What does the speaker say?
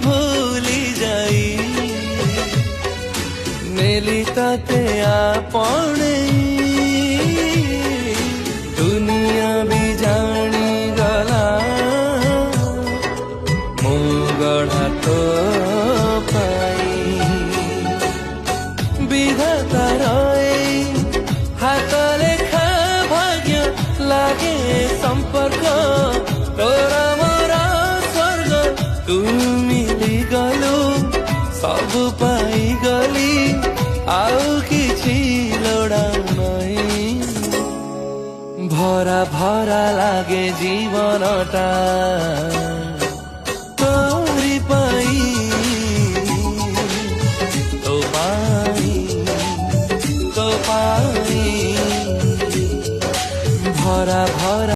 ভুলি যাই নেলি তাতে আপणे दुनिया भी जानी गला मु गढ़ा तो पाई विधातार हाथ लेखा भाग्य लागे संपर्क तोरा मोरा स्वर्ग तू मिली गलु सब पाई गली आउ किछि लोड़ा नहीं भरा भरा लागे जीवनटा तोरी पाई तो पाई भरा